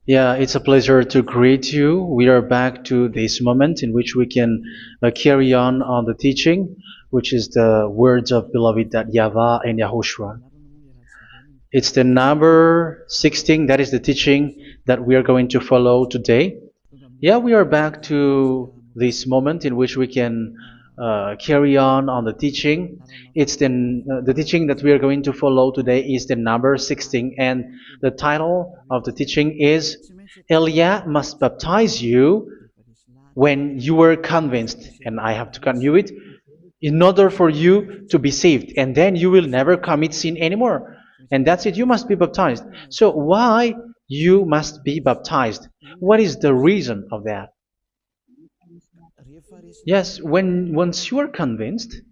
Yeah, it's a pleasure to greet you. We are back to this moment in which we can carry on the teaching, which is the words of beloved that YAHVAH and YAHOSHUA. It's the number 16, that is the teaching that we are going to follow today. Yeah, we are back to this moment in which we can carry on the teaching. It's the teaching that we are going to follow today is the number 16, and the title of the teaching is Elia must baptize you when you were convinced, and I have to continue it, in order for you to be saved, and then you will never commit sin anymore. And that's it, you must be baptized. So why you must be baptized? What is the reason of that? Yes, when once you are convinced,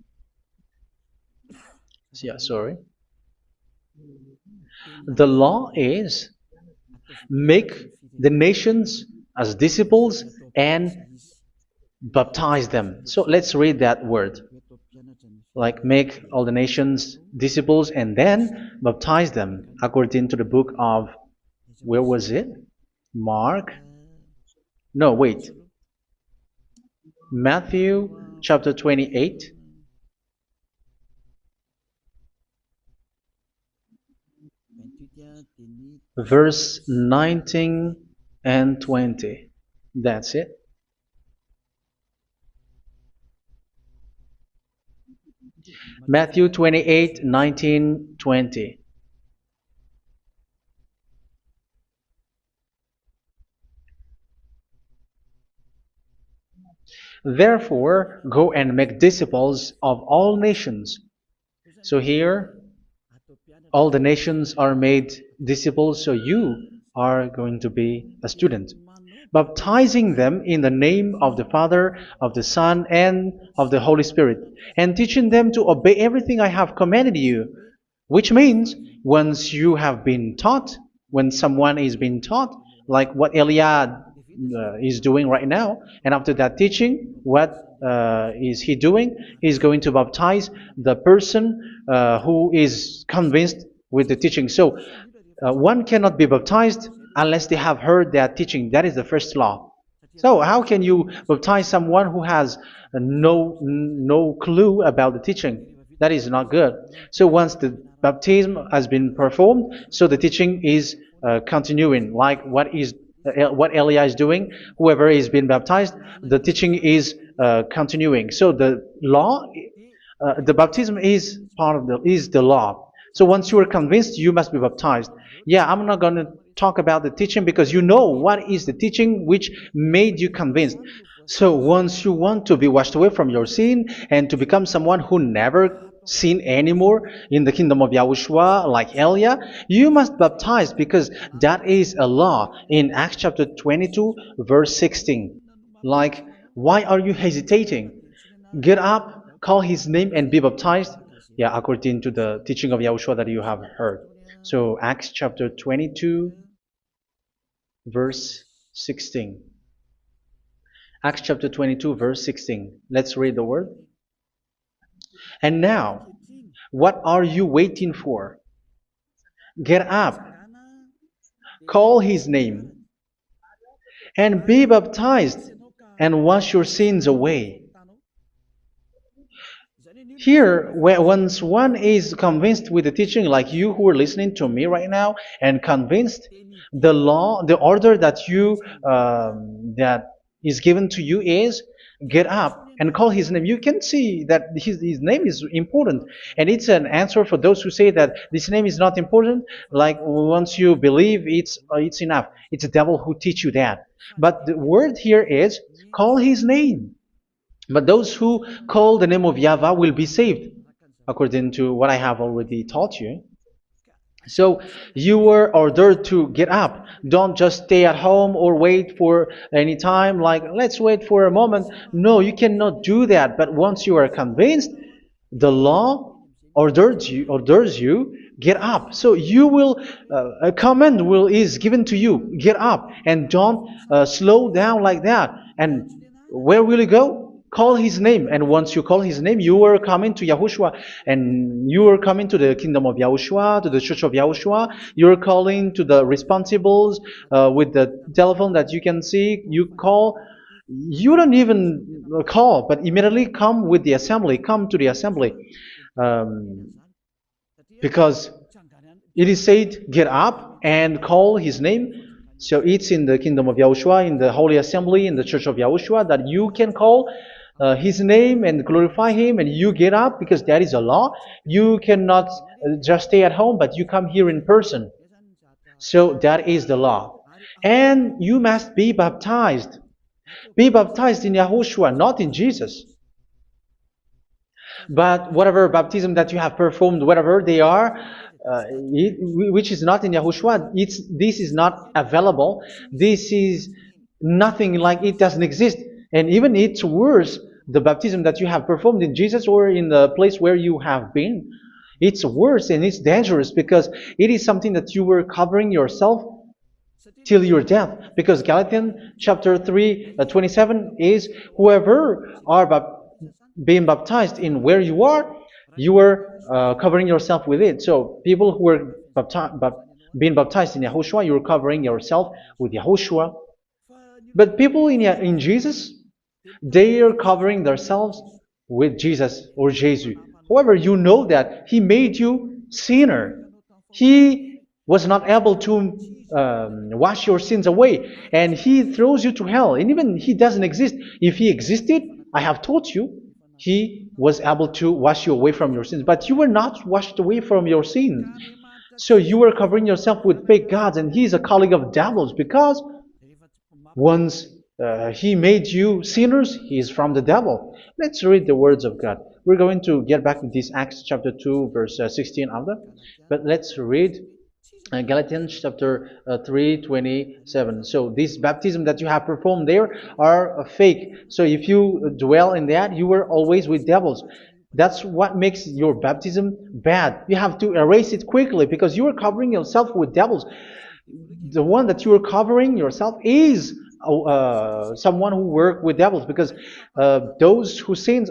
yeah, sorry, the law is make the nations as disciples and baptize them. So let's read that word. Like make all the nations disciples and then baptize them according to the book of, where was it? Mark? No, wait. Matthew chapter 28. Verse 19 and 20. That's it. Matthew 28, 19, 20. Therefore, go and make disciples of all nations. So here, all the nations are made disciples, so you are going to be a student. Baptizing them in the name of the Father, of the Son, and of the Holy Spirit, and teaching them to obey everything I have commanded you. Which means, once you have been taught, when someone is being taught, like what Elia is doing right now, and after that teaching, what is he doing? He's going to baptize the person who is convinced with the teaching. So, one cannot be baptized unless they have heard that teaching. That is the first law. So, how can you baptize someone who has no clue about the teaching? That is not good. So once the baptism has been performed, so the teaching is continuing, like what Elia is doing. Whoever is being baptized, the teaching is continuing. So the law, the baptism is part of the law. So once you are convinced, you must be baptized. Yeah, I'm not going to talk about the teaching because you know what is the teaching which made you convinced. So once you want to be washed away from your sin and to become someone who never sin anymore in the kingdom of Yahushua, like Elia, you must baptize because that is a law in Acts chapter 22, verse 16. Like, why are you hesitating? Get up, call his name, and be baptized. Yeah, according to the teaching of Yahushua that you have heard. So Acts chapter 22, verse 16. Acts chapter 22, verse 16. Let's read the word. And now, what are you waiting for? Get up, call his name, and be baptized, and wash your sins away. Here, once one is convinced with the teaching, like you who are listening to me right now, and convinced, the law, the order that that is given to you is get up and call his name. You can see that his name is important, and it's an answer for those who say that this name is not important. Like once you believe, it's enough. It's the devil who teach you that. But the word here is call his name. But those who call the name of YAHVAH will be saved, according to what I have already taught you. So you were ordered to get up. Don't just stay at home or wait for any time, like let's wait for a moment. No, you cannot do that. But once you are convinced, the law orders you get up. So you will a command is given to you, get up, and don't slow down like that. And where will you go? Call his name, and once you call his name, you are coming to Yahushua, and you are coming to the kingdom of Yahushua, to the church of Yahushua. You're calling to the responsibles with the telephone that you can see. You call. You don't even call, but immediately come with the assembly. Come to the assembly, um, because it is said, get up and call his name. So it's in the kingdom of Yahushua, in the holy assembly, in the church of Yahushua, that you can call his name and glorify him, and you get up, because that is a law. You cannot just stay at home, but you come here in person. So that is the law. And you must be baptized. Be baptized in Yahushua, not in Jesus. But whatever baptism that you have performed, whatever they are, which is not in Yahushua, this is not available. This is nothing, like it doesn't exist. And even it's worse, the baptism that you have performed in Jesus or in the place where you have been. It's worse and it's dangerous, because it is something that you were covering yourself till your death. Because Galatians chapter 3, 27 is, whoever are being baptized in where you are covering yourself with it. So people who are being baptized in Yahushua, you're covering yourself with Yahushua. But people in Jesus, they are covering themselves with Jesus or Jesus. However, you know that he made you sinner. He was not able to wash your sins away, and he throws you to hell. And even he doesn't exist. If he existed, I have told you, he was able to wash you away from your sins. But you were not washed away from your sins. So you were covering yourself with fake gods, and he is a colleague of devils, because once he made you sinners, he is from the devil. Let's read the words of God. We're going to get back to this Acts chapter 2, verse 16 after. But let's read Galatians chapter 3, 27. So this baptism that you have performed there are fake. So if you dwell in that, you were always with devils. That's what makes your baptism bad. You have to erase it quickly, because you are covering yourself with devils. The one that you are covering yourself is someone who works with devils, because those who sin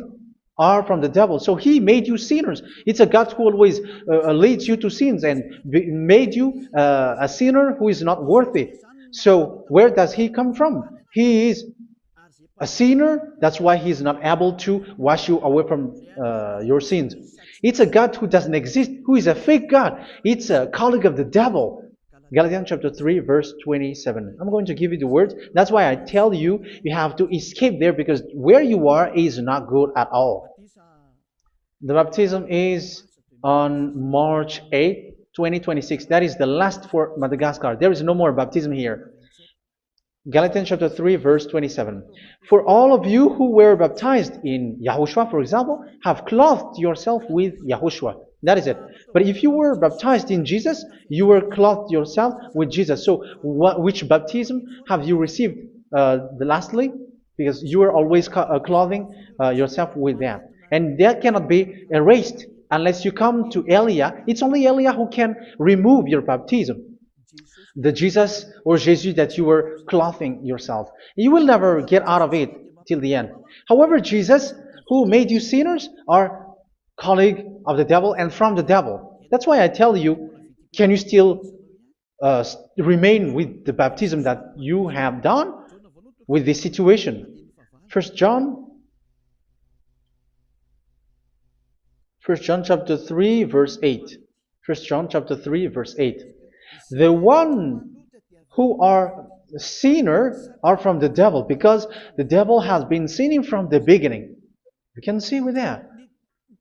are from the devil. So he made you sinners. It's a God who always leads you to sins, and made you a sinner who is not worthy. So where does he come from? He is a sinner. That's why he is not able to wash you away from your sins. It's a God who doesn't exist, who is a fake God. It's a colleague of the devil. Galatians chapter 3, verse 27. I'm going to give you the words. That's why I tell you, you have to escape there, because where you are is not good at all. The baptism is on March 8, 2026. That is the last for Madagascar. There is no more baptism here. Galatians chapter 3, verse 27. For all of you who were baptized in Yahushua, for example, have clothed yourself with Yahushua. That is it. But if you were baptized in Jesus, you were clothed yourself with Jesus. So which baptism have you received lastly? Because you are always clothing yourself with that. And that cannot be erased unless you come to Elia. It's only Elia who can remove your baptism. The Jesus or Jesus that you were clothing yourself. You will never get out of it till the end. However, Jesus, who made you sinners, are colleague of the devil and from the devil. That's why I tell you, can you still remain with the baptism that you have done with this situation? 1 John chapter 3, verse 8. 1 John chapter 3, verse 8. The one who are sinner are from the devil, because the devil has been sinning from the beginning. You can see with that.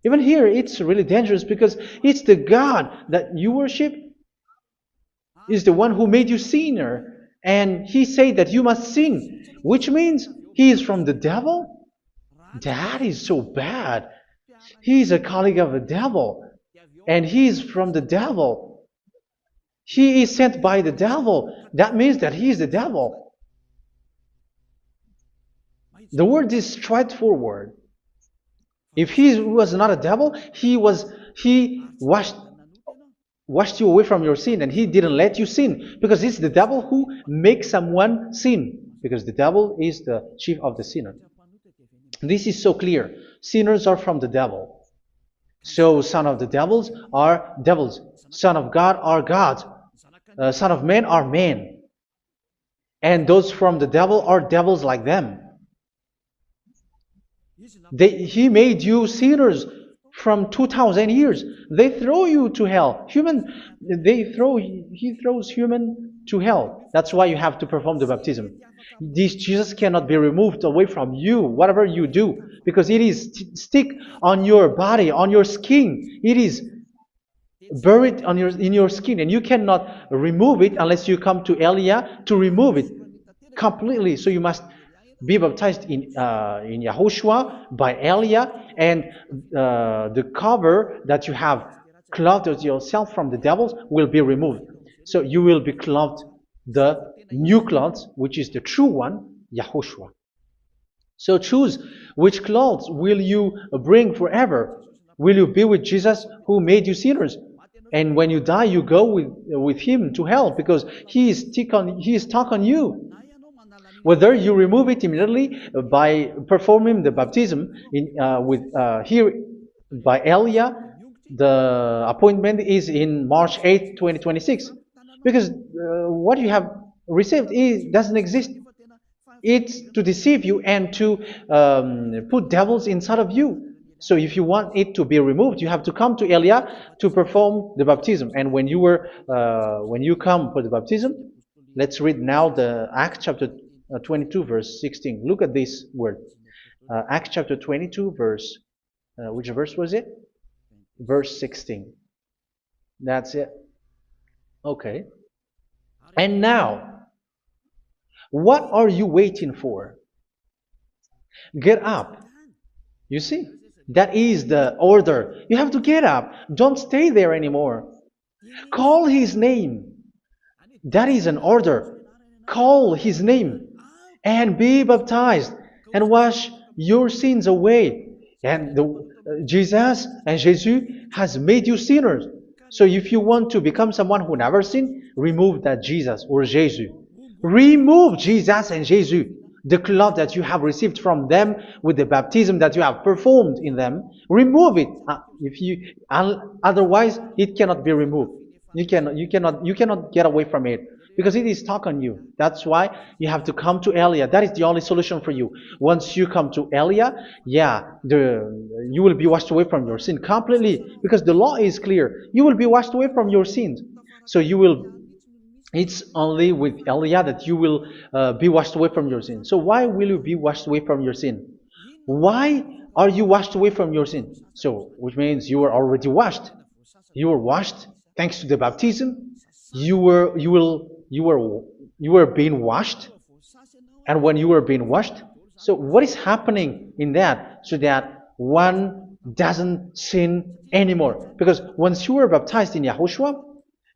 Even here, it's really dangerous, because it's the God that you worship is the one who made you sinner, and he said that you must sin, which means he is from the devil. That is so bad. He is a colleague of the devil, and he is from the devil. He is sent by the devil. That means that he is the devil. The word is straightforward. If he was not a devil, he washed you away from your sin, and he didn't let you sin, because it's the devil who makes someone sin, because the devil is the chief of the sinner. This is so clear. Sinners are from the devil. So son of the devils are devils. Son of God are gods. Son of men are men. And those from the devil are devils like them. He made you sinners from 2,000 years. They throw you to hell. He throws human to hell. That's why you have to perform the baptism. This Jesus cannot be removed away from you, whatever you do, because it is stick on your body, on your skin. It is buried in your skin, and you cannot remove it unless you come to Elia to remove it completely. So you must be baptized in Yahushua by Elia, and the cover that you have clothed yourself from the devils will be removed. So you will be clothed the new clothes, which is the true one, Yahushua. So choose which clothes will you bring forever. Will you be with Jesus who made you sinners? And when you die, you go with him to hell because he is stuck on you. Whether you remove it immediately by performing the baptism here by Elia, the appointment is in March 8, 2026. Because what you have received doesn't exist. It's to deceive you and to put devils inside of you. So if you want it to be removed, you have to come to Elia to perform the baptism. And when you come for the baptism, let's read now the Acts chapter 22 verse 16. Look at this word. Acts chapter 22 verse, which verse was it? Verse 16. That's it. Okay. And now, what are you waiting for? Get up. You see, that is the order. You have to get up. Don't stay there anymore. Call his name. That is an order. Call his name and be baptized and wash your sins away. And Jesus has made you sinners. So if you want to become someone who never sinned, remove that Jesus or Jesus. Remove Jesus and Jesus, the cloth that you have received from them with the baptism that you have performed in them. Remove it. Otherwise, it cannot be removed. You cannot get away from it because it is stuck on you. That's why you have to come to Elia. That is the only solution for you. Once you come to Elia, you will be washed away from your sin completely because the law is clear. You will be washed away from your sins. So it's only with Elia that you will be washed away from your sin. So why will you be washed away from your sin? Why are you washed away from your sin? So, which means you are already washed. You were washed thanks to the baptism. You were being washed, and when you were being washed, so what is happening in that? So that one doesn't sin anymore. Because once you were baptized in Yahushua,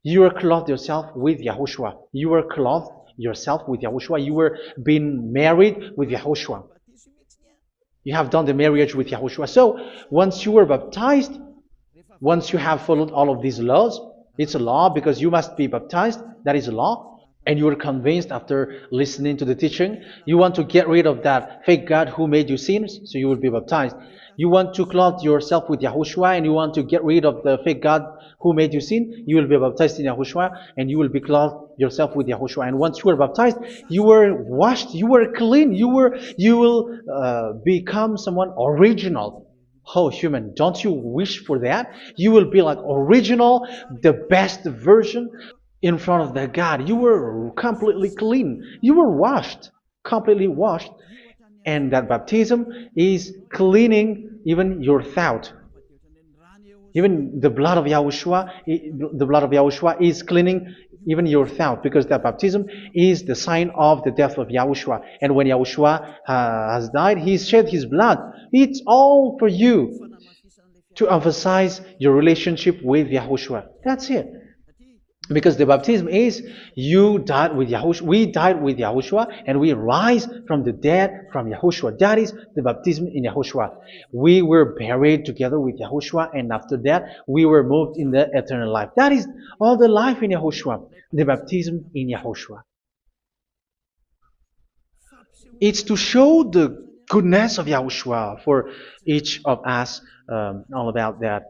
you were clothed yourself with Yahushua. You were clothed yourself with Yahushua. You were being married with Yahushua. You have done the marriage with Yahushua. So once you were baptized, once you have followed all of these laws, it's a law because you must be baptized. That is a law. And you are convinced after listening to the teaching, you want to get rid of that fake God who made you sinners, so you will be baptized. You want to clothe yourself with Yahushua and you want to get rid of the fake God who made you sin, you will be baptized in Yahushua and you will be clothed yourself with Yahushua. And once you are baptized, you were washed, you were clean, you will become someone original. Oh, human, don't you wish for that? You will be like original, the best version in front of the God. You were completely clean. You were washed, completely washed. And that baptism is cleaning even your thought. Even the blood of Yahushua is cleaning even your thought, because that baptism is the sign of the death of Yahushua. And when Yahushua has died, he shed his blood. It's all for you to emphasize your relationship with Yahushua. That's it. Because the baptism is you died with Yahushua, we died with Yahushua, and we rise from the dead from Yahushua. That is the baptism in Yahushua. We were buried together with Yahushua, and after that we were moved in the eternal life. That is all the life in Yahushua, the baptism in Yahushua. It's to show the goodness of Yahushua for each of us, all about that.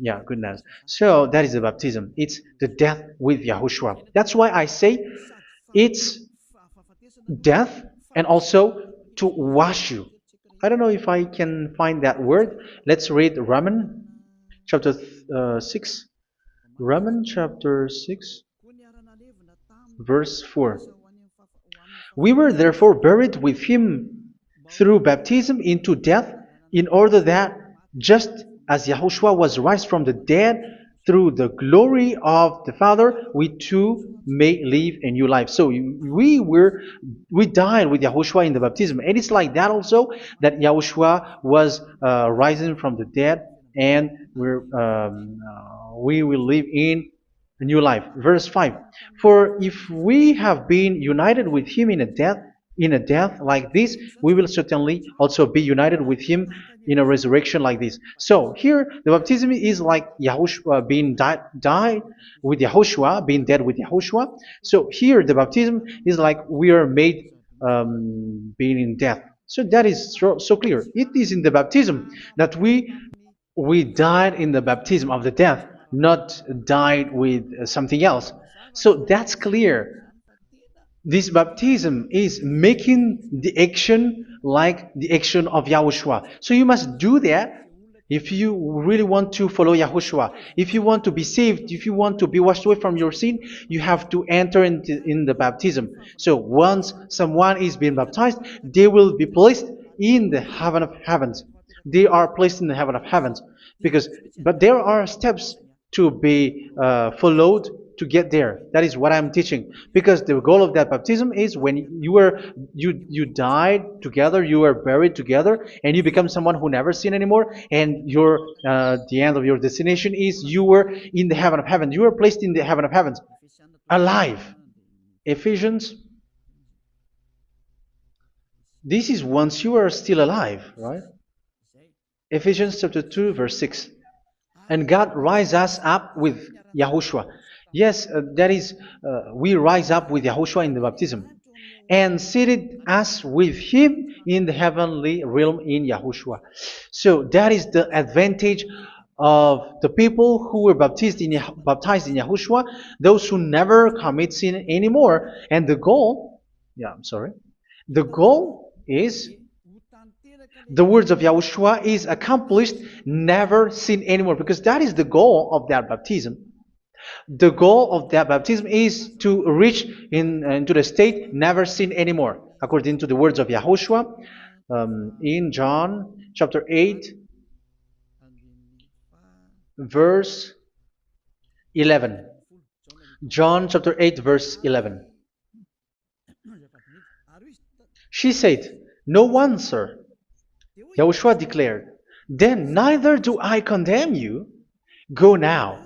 Yeah, goodness. So that is the baptism. It's the death with Yahushua. That's why I say it's death and also to wash you. I don't know if I can find that word. Let's read Romans chapter 6. Romans chapter 6, verse 4. We were therefore buried with him through baptism into death, in order that, just as Yahushua was raised from the dead through the glory of the Father, we too may live a new life. So we died with Yahushua in the baptism, and it's like that also that Yahushua was rising from the dead, and we will live in a new life. Verse 5. For if we have been united with him in a death like this, we will certainly also be united with him in a resurrection like this. So here the baptism is like Yahushua being died with Yahushua, being dead with Yahushua. So here the baptism is like we are made being in death. So that is so clear. It is in the baptism that we died in the baptism of the death, not died with something else. So that's clear. This baptism is making the action like the action of Yahushua. So you must do that if you really want to follow Yahushua. If you want to be saved, if you want to be washed away from your sin, you have to enter in the baptism. So once someone is being baptized, they will be placed in the heaven of heavens. They are placed in the heaven of heavens but there are steps to be followed to get there. That is what I'm teaching. Because the goal of that baptism is when you died together, you were buried together, and you become someone who never sin anymore. And the end of your destination is you were in the heaven of heaven. You were placed in the heaven of heavens, alive. Ephesians. This is once you are still alive, right? Ephesians chapter 2, verse 6. And God rise us up with Yahushua. Yes, that is, we rise up with Yahushua in the baptism. And seated us with him in the heavenly realm in Yahushua. So that is the advantage of the people who were baptized in Yahushua, those who never commit sin anymore. And the goal, the goal is the words of Yahushua is accomplished, never sin anymore, because that is the goal of that baptism. The goal of that baptism is to reach into the state never sin anymore, according to the words of Yahushua in John chapter 8, verse 11. John chapter 8, verse 11. She said, "No one, sir." Yahushua declared, "Then neither do I condemn you. Go now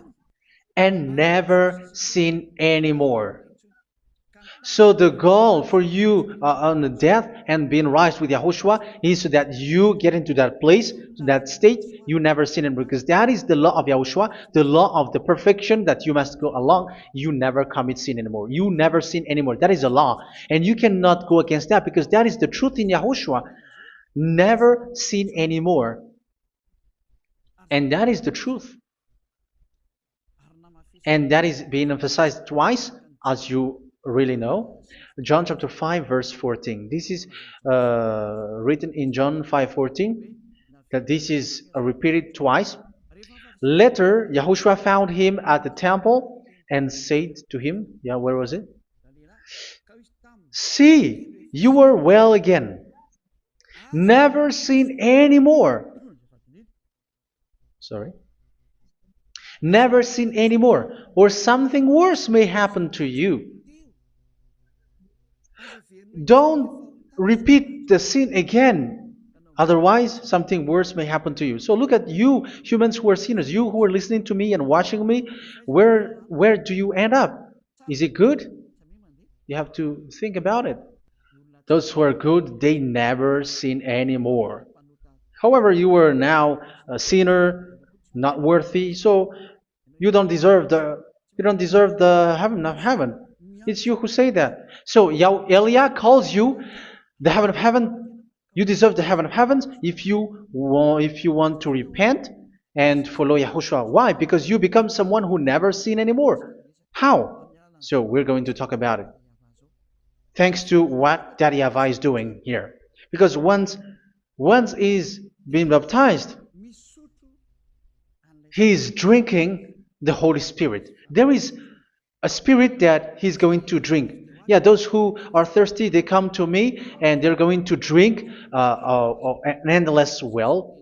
and never sin anymore." So the goal for you on the death and being raised with Yahushua is so that you get into that place, that state, you never sin anymore. Because that is the law of Yahushua, the law of the perfection that you must go along. You never commit sin anymore. You never sin anymore. That is a law. And you cannot go against that because that is the truth in Yahushua. Never sin anymore. And that is the truth. And that is being emphasized twice, as you really know. John chapter 5, verse 14. This is written in John 5:14, that this is repeated twice. Later, Yahushua found him at the temple and said to him, where was it? "See, you are well again. Never sin anymore." Sorry. Never sin anymore, or something worse may happen to you. Don't repeat the sin again. Otherwise, something worse may happen to you. So look at you, humans who are sinners, you who are listening to me and watching me. Where do you end up? Is it good? You have to think about it. Those who are good, they never sin anymore. However, you are now a sinner, not worthy, so you don't deserve the heaven of heaven. It's you who say that. So Eliah calls you the heaven of heaven You deserve the heaven of heavens if you want to repent and follow Yahushua. Why? Because you become someone who never sin anymore. How? So we're going to talk about it. Thanks to what Daddy YAHVAH is doing here. Because once he's been baptized, he's drinking the Holy Spirit. There is a spirit that he's going to drink. Yeah, those who are thirsty, they come to me and they're going to drink an endless well.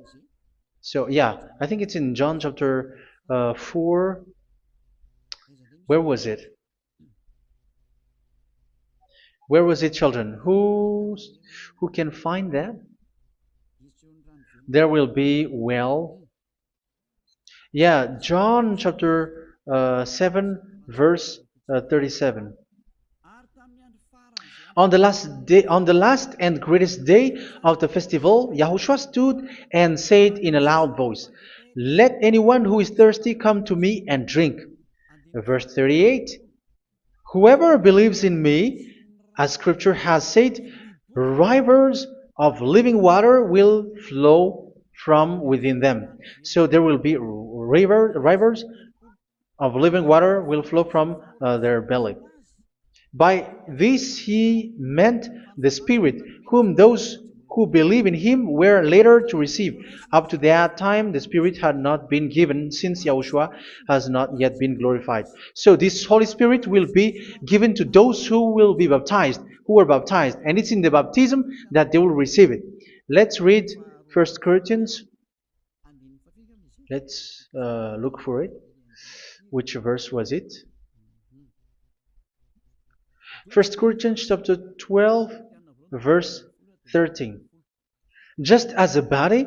So, yeah, I think it's in John chapter 4. Where was it? Where was it, children? Who can find that? There will be well. Yeah, John chapter 7, verse 37. On the last and greatest day of the festival, Yahushua stood and said in a loud voice, "Let anyone who is thirsty come to me and drink." Verse 38. Whoever believes in me, as scripture has said, rivers of living water will flow from within them. So there will be rivers of living water will flow from their belly. By this he meant the Spirit, whom those who believe in him were later to receive. Up to that time, the Spirit had not been given, since Yahushua has not yet been glorified. So this Holy Spirit will be given to those who will be baptized, who were baptized, and it's in the baptism that they will receive it. Let's read 1 Corinthians. Let's look for it. Which verse was it? 1 Corinthians chapter 12, verse 13. Just as a body,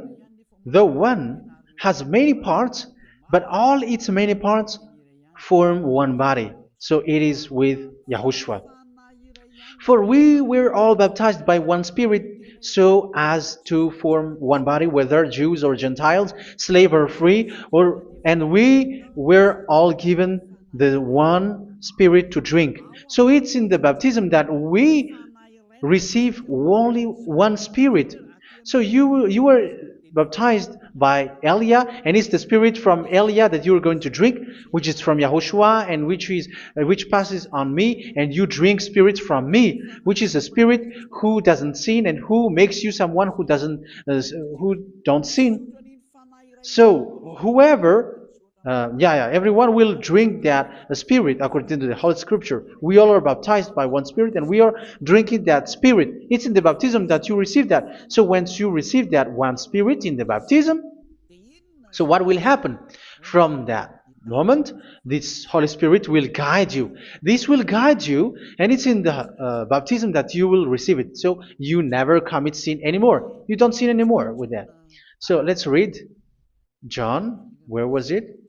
though one, has many parts, but all its many parts form one body. So it is with Yahushua. For we were all baptized by one Spirit, so as to form one body, whether Jews or Gentiles, slave or free, and we were all given the one Spirit to drink. So it's in the baptism that we receive only one Spirit. So you were baptized by Elia, and it's the Spirit from Elia that you are going to drink, which is from Yahushua, and which passes on me, and you drink Spirit from me, which is a Spirit who doesn't sin and who makes you someone who don't sin. So whoever everyone will drink that Spirit according to the Holy Scripture. We all are baptized by one Spirit, and we are drinking that Spirit. It's in the baptism that you receive that. So once you receive that one Spirit in the baptism, so what will happen from that moment? This Holy Spirit will guide you. This will guide you, and it's in the baptism that you will receive it. So you never commit sin anymore. You don't sin anymore with that. So let's read John. Where was it?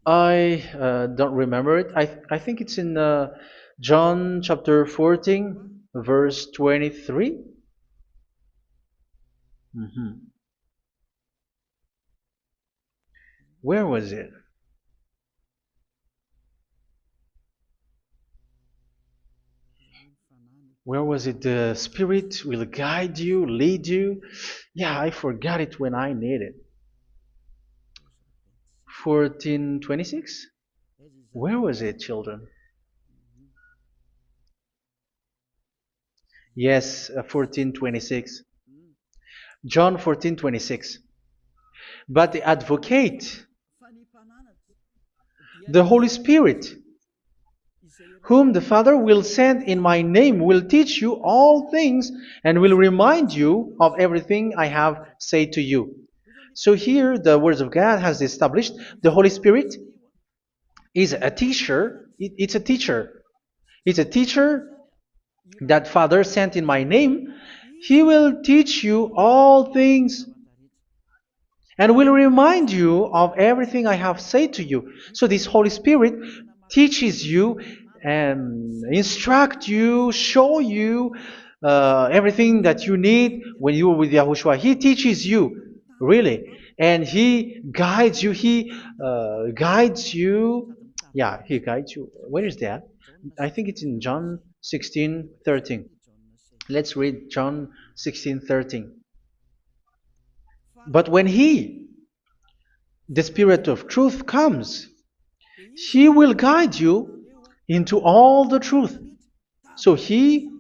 I don't remember it. I think it's in John chapter 14, verse 23. Where was it? Where was it? The Spirit will guide you, lead you. Yeah, I forgot it when I need it. 14:26? Where was it, children? Yes, 14:26. John 14:26. But the Advocate, the Holy Spirit, whom the Father will send in my name, will teach you all things and will remind you of everything I have said to you. So here the Word of God has established the Holy Spirit is a teacher. It's a teacher. It's a teacher that Father sent in my name. He will teach you all things and will remind you of everything I have said to you. So this Holy Spirit teaches you and instruct you, show you everything that you need when you are with Yahushua. He teaches you, really, and He guides you. He guides you. Yeah, He guides you. Where is that? I think it's in John 16:13. Let's read John 16:13. But when He, the Spirit of truth, comes, He will guide you into all the truth. So He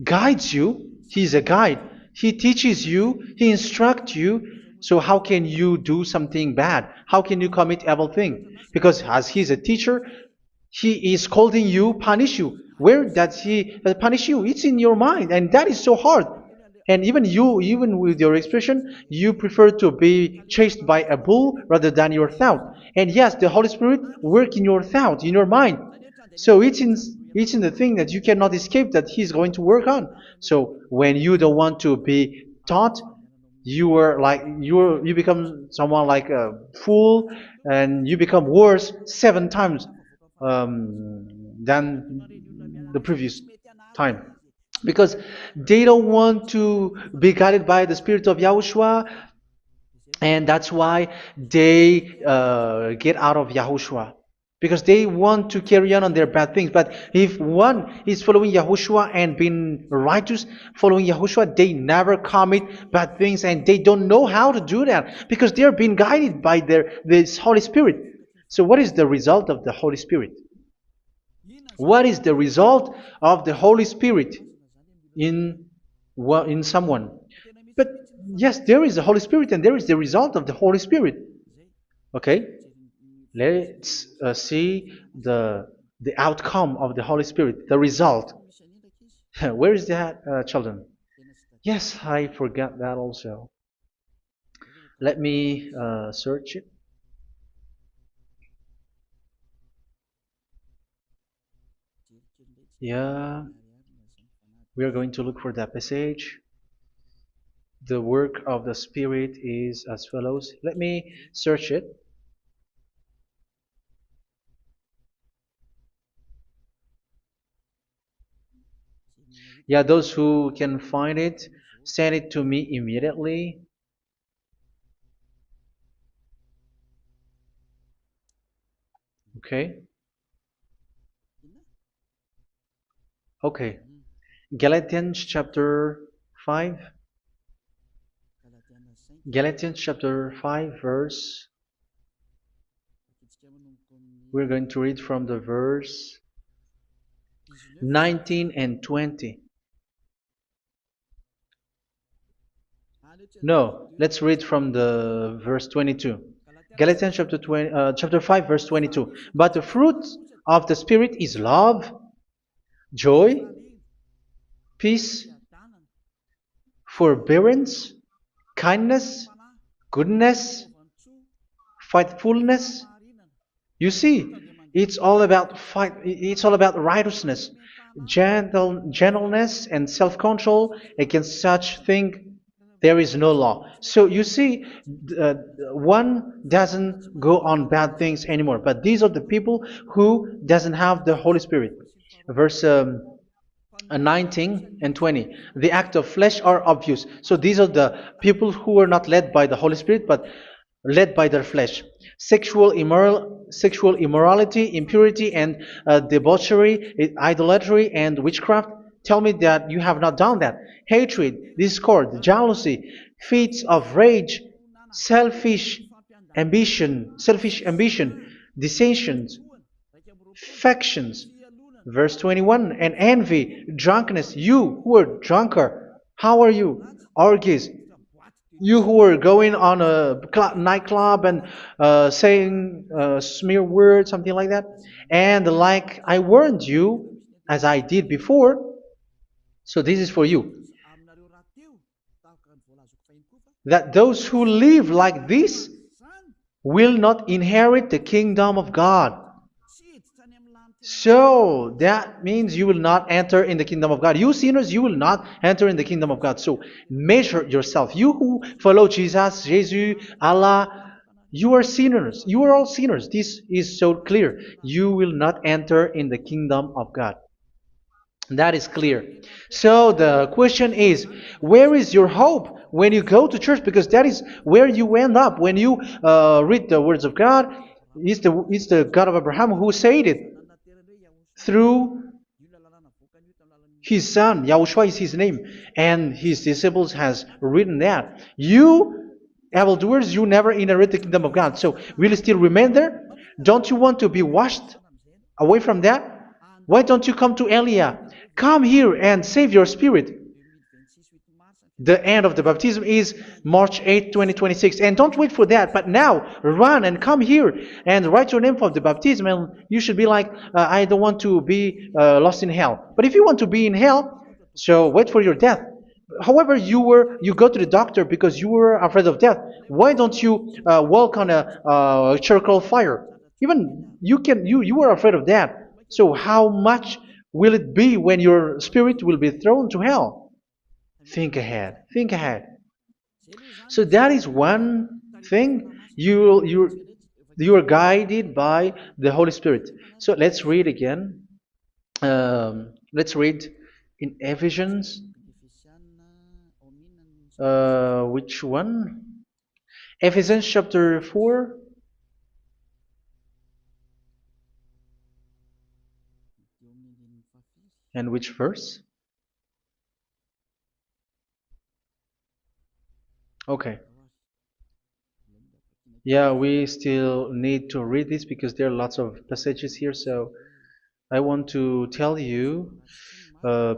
guides you. He's a guide. He teaches you. He instructs you. So how can you do something bad? How can you commit evil thing? Because as He's a teacher, He is scolding you, punish you. Where does He punish you? It's in your mind, and that is so hard. And even you, even with your expression, you prefer to be chased by a bull rather than your thought. And yes, the Holy Spirit work in your thought, in your mind. So it's in the thing that you cannot escape that He's going to work on. So when you don't want to be taught, you become someone like a fool, and you become worse 7 times than the previous time, because they don't want to be guided by the Spirit of Yahushua, and that's why they get out of Yahushua, because they want to carry on their bad things. But if one is following Yahushua and being righteous, following Yahushua, they never commit bad things, and they don't know how to do that because they are being guided by this Holy Spirit. So what is the result of the Holy Spirit? What is the result of the Holy Spirit in someone? But yes, there is the Holy Spirit, and there is the result of the Holy Spirit. Okay, let's see the outcome of the Holy Spirit, the result. Where is that, children? Yes, I forgot that also. Let me search it. Yeah, we are going to look for that passage. The work of the Spirit is as follows. Let me search it. Yeah, those who can find it, send it to me immediately. Okay. Okay. Galatians chapter 5. Galatians chapter 5 verse. We're going to read from the verse 19 and 20. No, let's read from the verse 22. Galatians chapter 5 verse 22. But the fruit of the Spirit is love, joy, peace, forbearance, kindness, goodness, faithfulness. You see, it's all about fight. It's all about righteousness, gentleness, and self-control. Against such thing, there is no law. So you see, uh, one doesn't go on bad things anymore. But these are the people who doesn't have the Holy Spirit. Verse 19 and 20. The act of flesh are obvious. So these are the people who are not led by the Holy Spirit, but led by their flesh. Sexual immorality, impurity, and debauchery, idolatry, and witchcraft. Tell me that you have not done that. Hatred, discord, jealousy, fits of rage, selfish ambition, dissensions, factions. Verse 21, and envy, drunkenness. You who are drunker, how are you? Orgies. You who are going on a nightclub and saying smear words, something like that. And like I warned you, as I did before, so this is for you, that those who live like this will not inherit the kingdom of God. So that means you will not enter in the kingdom of God. You sinners, you will not enter in the kingdom of God. So measure yourself. You who follow Jesus, Allah, you are sinners. You are all sinners. This is so clear. You will not enter in the kingdom of God. That is clear. So the question is, where is your hope when you go to church? Because that is where you end up when you read the words of God. It's the God of Abraham who said it through His son, Yahushua is his name, and his disciples has written that. You, evildoers, you never inherit the kingdom of God. So will you still remain there? Don't you want to be washed away from that? Why don't you come to Elia? Come here and save your spirit. The end of the baptism is March 8th, 2026. And don't wait for that, but now run and come here and write your name for the baptism. And you should be like, I don't want to be lost in hell. But if you want to be in hell, so wait for your death. However, you go to the doctor because you were afraid of death. Why don't you walk on a charcoal fire? Even you were afraid of that. So how much will it be when your spirit will be thrown to hell? Think ahead. Think ahead. So that is one thing. You are guided by the Holy Spirit. So let's read again. Let's read in Ephesians. Which one? Ephesians chapter 4. And which verse? Okay. Yeah, we still need to read this because there are lots of passages here. So I want to tell you,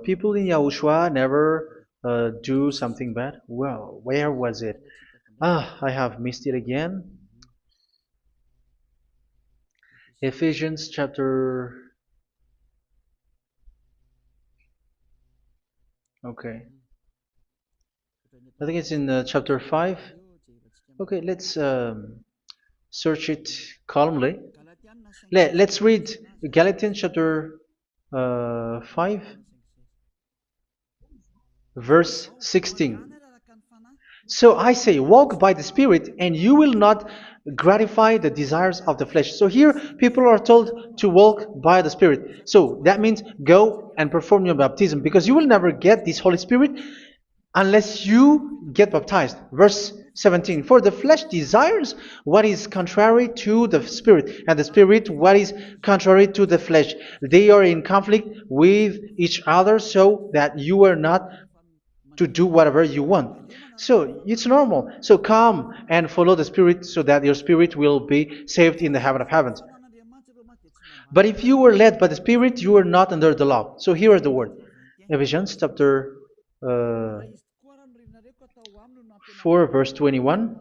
people in Yahushua never do something bad. Well, where was it? I have missed it again. Ephesians chapter. Okay. I think it's in chapter 5. Okay, let's search it calmly. Let's read Galatians chapter 5, verse 16. So I say, walk by the Spirit, and you will not gratify the desires of the flesh. So here, people are told to walk by the Spirit. So that means go and perform your baptism, because you will never get this Holy Spirit unless you get baptized. Verse 17. For the flesh desires what is contrary to the Spirit, and the Spirit what is contrary to the flesh. They are in conflict with each other, so that you are not to do whatever you want. So it's normal. So come and follow the Spirit so that your spirit will be saved in the heaven of heavens. But if you were led by the Spirit, you are not under the law. So here are the word. Ephesians chapter 4 verse 21.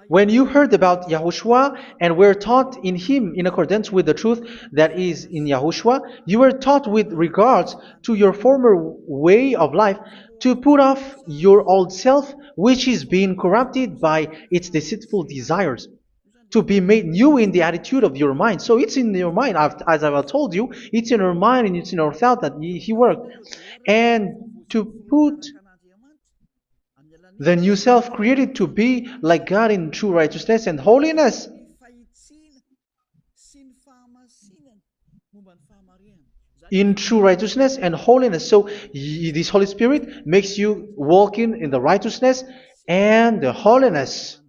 When you heard about Yahushua and were taught in him in accordance with the truth that is in Yahushua, you were taught with regards to your former way of life to put off your old self, which is being corrupted by its deceitful desires, to be made new in the attitude of your mind. So it's in your mind, as I've told you, it's in your mind and it's in your thought that he worked. And to put the new self created to be like God in true righteousness and holiness. In true righteousness and holiness. So this Holy Spirit makes you walking in the righteousness and the holiness.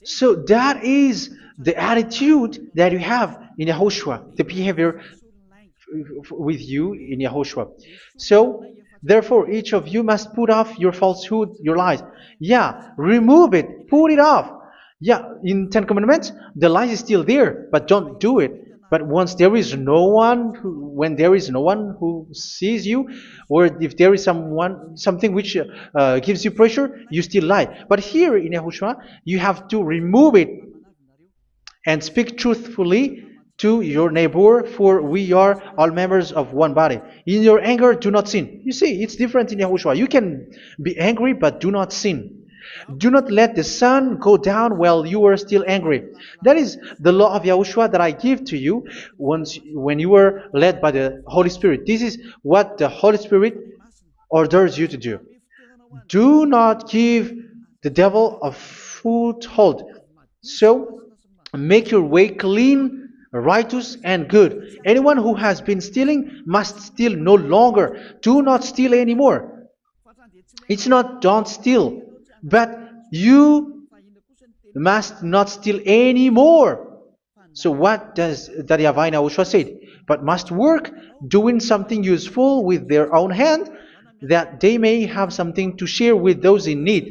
So that is the attitude that you have in Yahushua, the behavior with you in Yahushua. So therefore, each of you must put off your falsehood, your lies. Yeah, remove it, put it off. Yeah, in Ten Commandments, the lies is still there, but don't do it. But once there is no one, when there is no one who sees you, or if there is something which gives you pressure, you still lie. But here in Yahushua, you have to remove it and speak truthfully to your neighbor, for we are all members of one body. In your anger, do not sin. You see, it's different in Yahushua. You can be angry, but do not sin. Do not let the sun go down while you are still angry. That is the law of Yahushua that I give to you when you were led by the Holy Spirit. This is what the Holy Spirit orders you to do. Do not give the devil a foothold. So, make your way clean, righteous and good. Anyone who has been stealing must steal no longer. Do not steal anymore. It's not don't steal, but you must not steal anymore. So what does the Yahweh Yahushua said? But must work doing something useful with their own hand, that they may have something to share with those in need.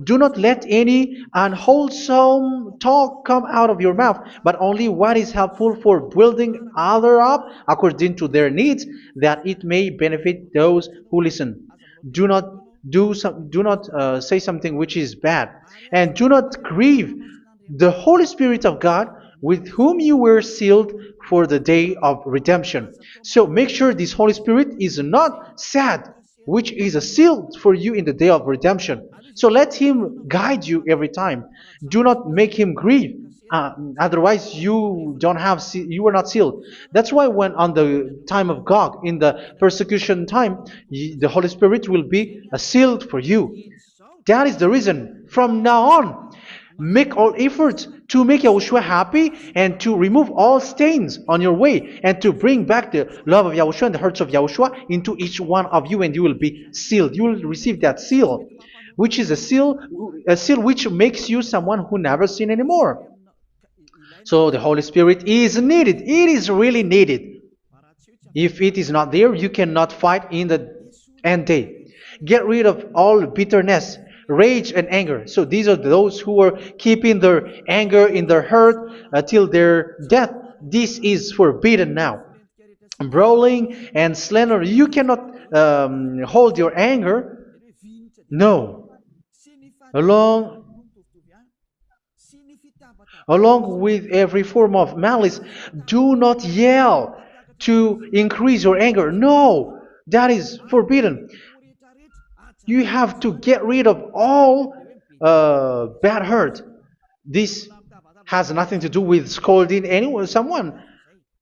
Do not let any unwholesome talk come out of your mouth, but only what is helpful for building other up according to their needs, that it may benefit those who listen. Do not do not say something which is bad, and do not grieve the Holy Spirit of God, with whom you were sealed for the day of redemption. So make sure this Holy Spirit is not sad, which is a seal for you in the day of redemption. So let Him guide you every time. Do not make Him grieve. Otherwise, you don't have you are not sealed. That's why when on the time of God, in the persecution time, the Holy Spirit will be a sealed for you. That is the reason. From now on, make all efforts to make Yahushua happy and to remove all stains on your way and to bring back the love of Yahushua and the hearts of Yahushua into each one of you, and you will be sealed. You will receive that seal, which is a seal which makes you someone who never sin anymore. So the Holy Spirit is needed. It is really needed. If it is not there, you cannot fight in the end day. Get rid of all bitterness, rage, and anger. So these are those who are keeping their anger in their heart till their death. This is forbidden now. Brawling and slander. You cannot hold your anger. No. Along with every form of malice, do not yell to increase your anger. No, that is forbidden. You have to get rid of all bad hurt. This has nothing to do with scolding anyone, someone.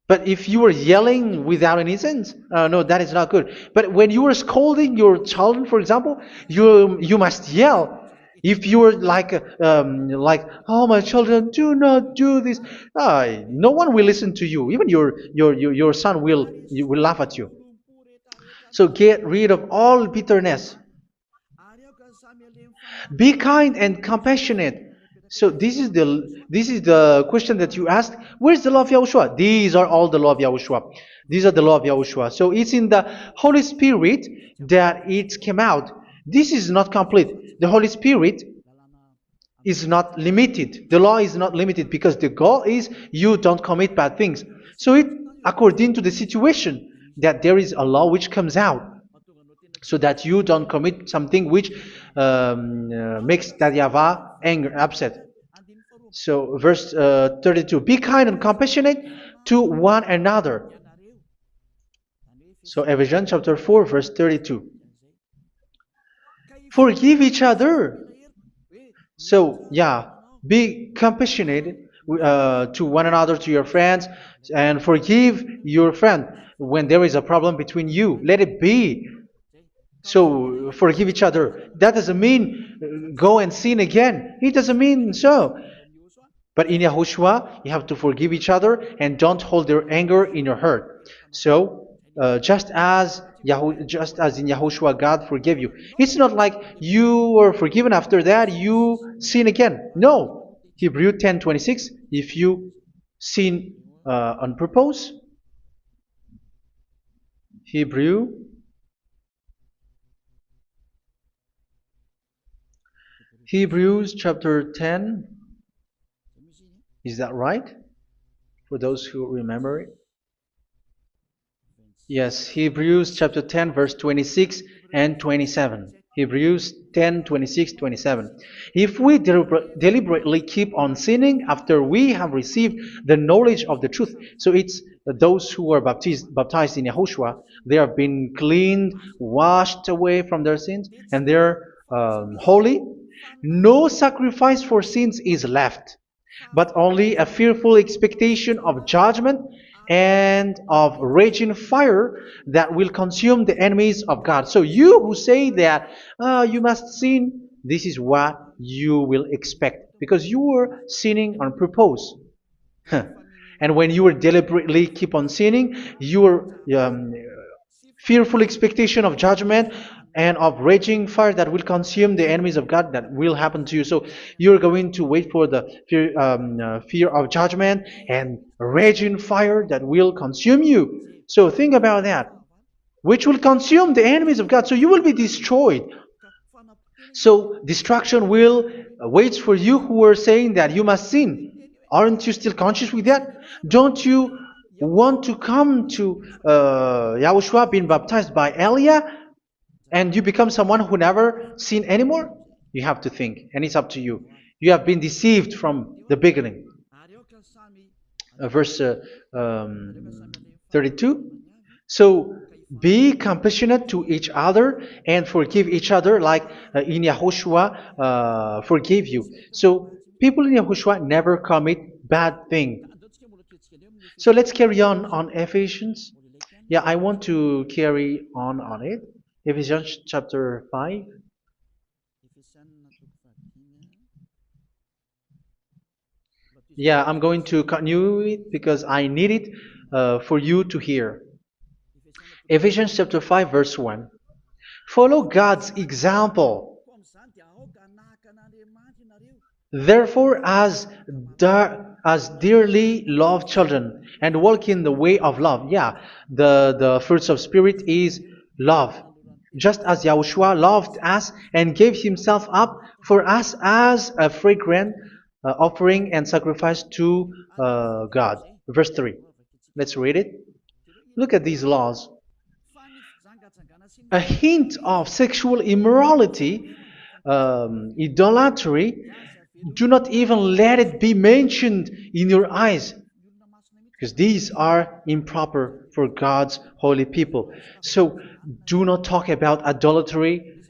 But if you are yelling without any sense, no, that is not good. But when you are scolding your children, for example, you must yell. If you are like, oh, my children, do not do this, no one will listen to you. Even your son will laugh at you. So get rid of all bitterness. Be kind and compassionate. So this is the question that you asked. Where's the law of Yahushua? These are all the law of Yahushua. These are the law of Yahushua. So it's in the Holy Spirit that it came out. This is not complete. The Holy Spirit is not limited. The law is not limited because the goal is you don't commit bad things. So it according to the situation that there is a law which comes out, so that you don't commit something which makes that YAHVAH anger, upset. So verse 32, be kind and compassionate to one another. So Ephesians chapter 4 verse 32. Forgive each other. So yeah, be compassionate to one another, to your friends, and forgive your friend when there is a problem between you. Let it be. So forgive each other. That doesn't mean go and sin again. It doesn't mean so. But in Yahushua, you have to forgive each other and don't hold your anger in your heart. So just as in Yahushua God forgave you, it's not like you were forgiven after that you sin again. No. Hebrew 10:26. If you sin on purpose, Hebrews chapter 10. Is that right? For those who remember it? Yes, Hebrews chapter 10 verse 26 and 27. Hebrews 10, 26, 27. If we deliberately keep on sinning after we have received the knowledge of the truth, so it's those who are baptized in Yahushua, they have been cleaned, washed away from their sins, and they're holy. No sacrifice for sins is left, but only a fearful expectation of judgment and of raging fire that will consume the enemies of God. So you who say that you must sin, this is what you will expect, because you were sinning on purpose. And when you will deliberately keep on sinning, your fearful expectation of judgment and of raging fire that will consume the enemies of God that will happen to you. So you're going to wait for the fear of judgment and raging fire that will consume you. So think about that, which will consume the enemies of God. So you will be destroyed. So destruction will wait for you who are saying that you must sin. Aren't you still conscious with that? Don't you want to come to Yahushua being baptized by Elia and you become someone who never sinned anymore? You have to think, and it's up to you. You have been deceived from the beginning. Verse 32. So be compassionate to each other and forgive each other like in Yahushua forgave you. So people in Yahushua never commit bad thing. So let's carry on Ephesians. Yeah, I want to carry on it. Ephesians chapter 5. Yeah, I'm going to continue it because I need it for you to hear. Ephesians chapter 5 verse 1. Follow God's example. Therefore, as dearly loved children, and walk in the way of love. Yeah, the fruits of spirit is love. Just as Yahushua loved us and gave himself up for us as a fragrant offering and sacrifice to God. Verse 3. Let's read it. Look at these laws. A hint of sexual immorality, idolatry, do not even let it be mentioned in your eyes, because these are improper for God's holy people. So do not talk about idolatry.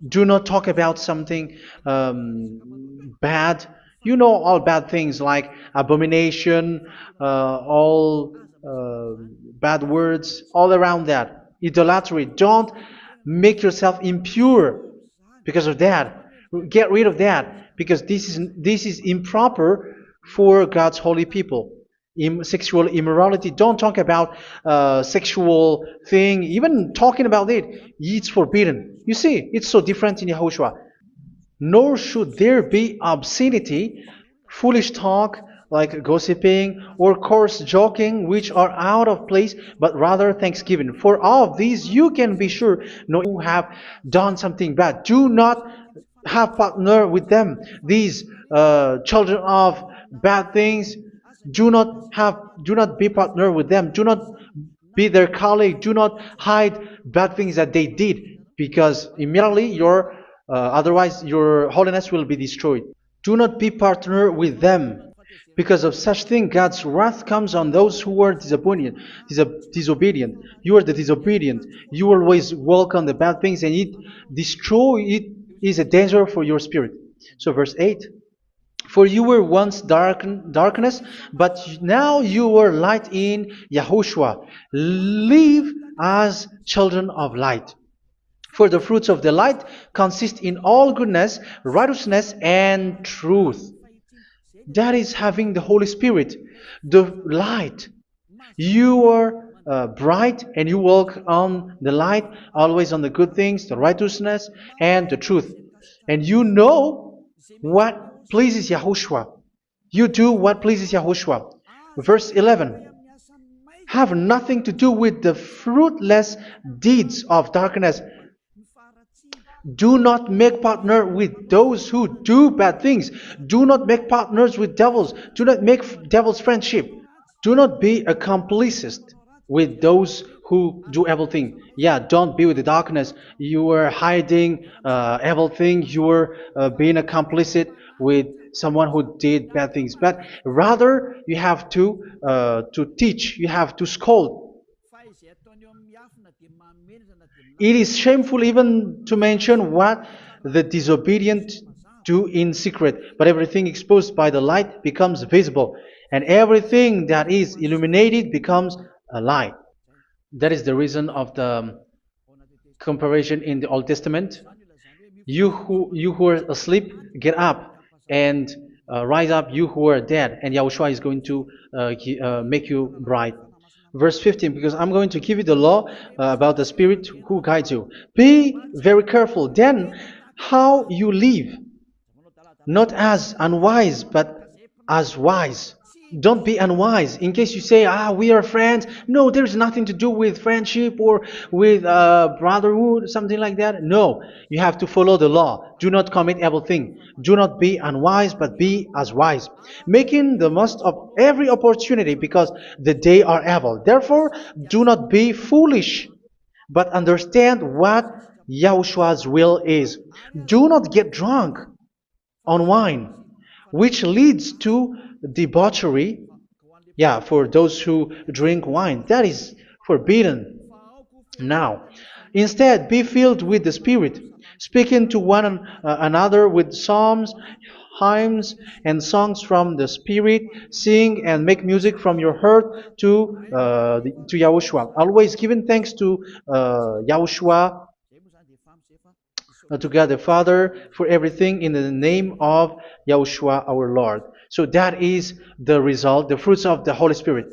Do not talk about something bad. You know all bad things like abomination, all bad words, all around that. Idolatry. Don't make yourself impure because of that. Get rid of that because this is improper for God's holy people. Sexual immorality. Don't talk about sexual thing. Even talking about it's forbidden. You see, it's so different in Yahushua. Nor should there be obscenity, foolish talk like gossiping or coarse joking, which are out of place, but rather thanksgiving. For all of these you can be sure no you have done something bad. Do not have partner with them. These children of bad things, do not be partner with them. Do not be their colleague. Do not hide bad things that they did, because immediately otherwise your holiness will be destroyed. Do not be partner with them. Because of such thing, God's wrath comes on those who are disobedient. You are the disobedient. You always walk on the bad things, and it is a danger for your spirit. So verse 8. For you were once darkness, but now you are light in Yahushua. Live as children of light. For the fruits of the light consist in all goodness, righteousness, and truth. That is having the Holy Spirit, the light. You are bright and you walk on the light, always on the good things, the righteousness, and the truth. And you know what pleases Yahushua. You do what pleases Yahushua. Verse 11. Have nothing to do with the fruitless deeds of darkness. Do not make partner with those who do bad things. Do not make partners with devils. Do not make devil's friendship. Do not be accomplices with those who do evil thing. Yeah, don't be with the darkness. You are hiding evil thing. You are being a complicit with someone who did bad things. But rather, you have to teach. You have to scold. It is shameful even to mention what the disobedient do in secret, but everything exposed by the light becomes visible, and everything that is illuminated becomes a light. That is the reason of the comparison in the Old Testament. You who are asleep, get up and rise up, you who are dead, and Yahushua is going to make you bright. verse 15, because I'm going to give you the law about the Spirit who guides you. Be very careful then how you live, not as unwise, but as wise. Don't be unwise. In case you say, we are friends. No, there's nothing to do with friendship or with brotherhood, something like that. No, you have to follow the law. Do not commit evil thing. Do not be unwise, but be as wise, making the most of every opportunity, because the day are evil. Therefore, do not be foolish, but understand what Yahushua's will is. Do not get drunk on wine, which leads to debauchery. Yeah, for those who drink wine, that is forbidden now. Instead, be filled with the Spirit, speaking to one another with psalms, hymns, and songs from the Spirit. Sing and make music from your heart to Yahushua. Always giving thanks to Yahushua, to God the Father, for everything in the name of Yahushua our Lord. So that is the result, the fruits of the Holy Spirit.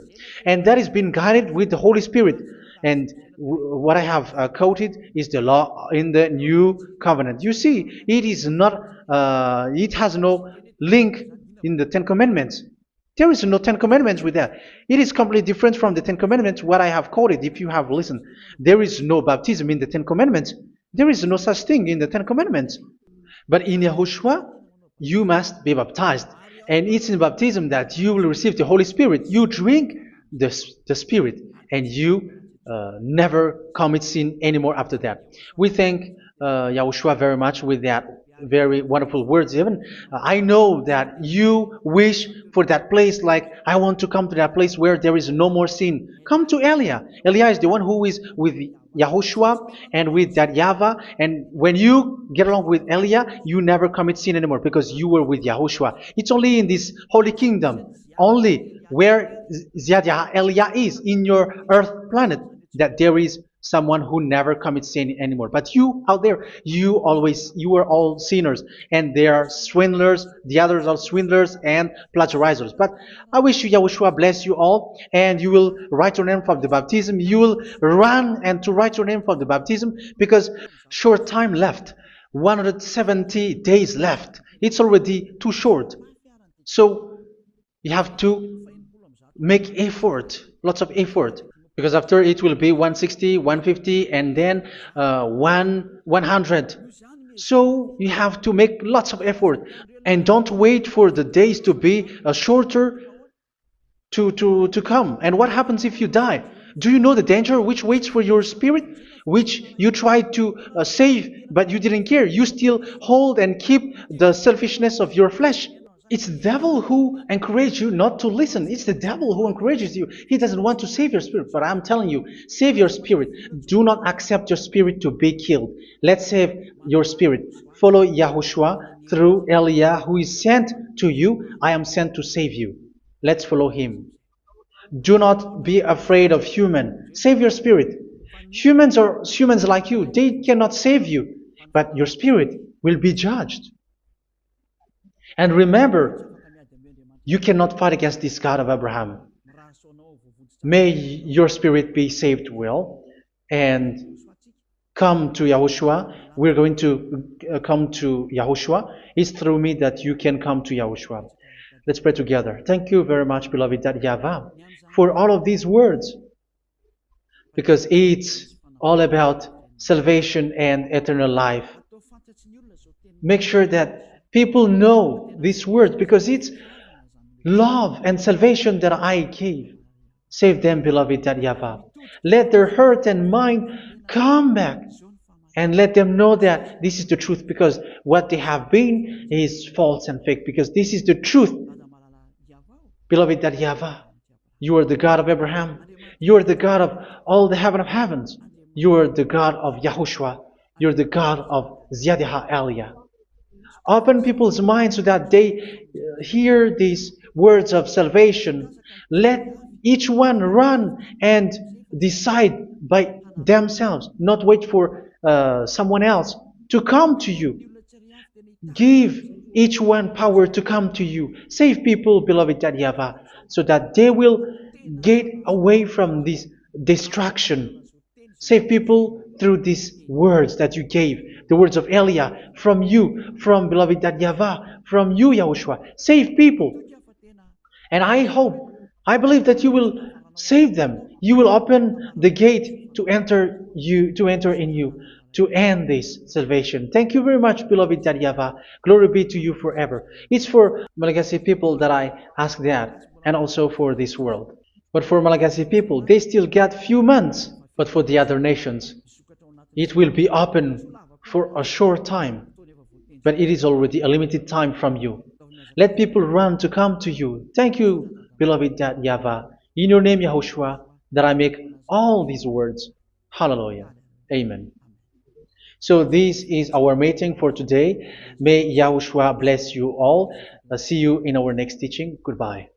And that is being guided with the Holy Spirit. And what I have quoted is the law in the new covenant. You see, it is not, it has no link in the Ten Commandments. There is no Ten Commandments with that. It is completely different from the Ten Commandments, what I have quoted, if you have listened. There is no baptism in the Ten Commandments. There is no such thing in the Ten Commandments. But in Yahushua, you must be baptized. And it's in baptism that you will receive the Holy Spirit. You drink the Spirit, and you never commit sin anymore after that. We thank Yahushua very much with that very wonderful words. Even I know that you wish for that place, like I want to come to that place where there is no more sin. Come to Elia. Elia is the one who is with Yahushua and with that YAHVAH, and when you get along with Elia, you never commit sin anymore because you were with Yahushua. It's only in this holy kingdom, only where Ziyadah Elia is, in your earth planet, that there is someone who never commits sin anymore. But you out there, you are all sinners, and they are swindlers. The others are swindlers and plagiarizers. But I wish you, Yahushua, bless you all, and you will write your name for the baptism. You will run and to write your name for the baptism, because short time left, 170 days left. It's already too short. So you have to make effort, lots of effort, because after it will be 160, 150, and then 100. So you have to make lots of effort, and don't wait for the days to be shorter to come. And what happens if you die? Do you know the danger which waits for your spirit, which you tried to save, but you didn't care? You still hold and keep the selfishness of your flesh. It's the devil who encourages you not to listen. It's the devil who encourages you. He doesn't want to save your spirit. But I'm telling you, save your spirit. Do not accept your spirit to be killed. Let's save your spirit. Follow Yahushua through Elia, who is sent to you. I am sent to save you. Let's follow him. Do not be afraid of human. Save your spirit. Humans are humans like you. They cannot save you. But your spirit will be judged. And remember, you cannot fight against this God of Abraham. May your spirit be saved well and come to Yahushua. We're going to come to Yahushua. It's through me that you can come to Yahushua. Let's pray together. Thank you very much, beloved YAHVAH, for all of these words, because it's all about salvation and eternal life. Make sure that people know these words, because it's love and salvation that I gave. Save them, beloved YAHVAH. Let their heart and mind come back, and let them know that this is the truth, because what they have been is false and fake, because this is the truth. Beloved YAHVAH, you are the God of Abraham. You are the God of all the heaven of heavens. You are the God of Yahushua. You are the God of Ziyadah Elia. Open people's minds so that they hear these words of salvation. Let each one run and decide by themselves, not wait for someone else to come to you. Give each one power to come to you. Save people, beloved YAHVAH, so that they will get away from this distraction. Save people through these words that you gave, the words of Elia, from you, from beloved that YAHVAH, from you, Yahushua. Save people. And I hope, I believe that you will save them. You will open the gate to enter in you, to end this salvation. Thank you very much, beloved Daddy Yava. Glory be to you forever. It's for Malagasy people that I ask that, and also for this world. But for Malagasy people, they still get few months. But for the other nations, it will be open for a short time. But it is already a limited time from you. Let people run to come to you. Thank you, beloved Yahvah. In your name, Yahushua, that I make all these words. Hallelujah. Amen. So this is our meeting for today. May Yahushua bless you all. See you in our next teaching. Goodbye.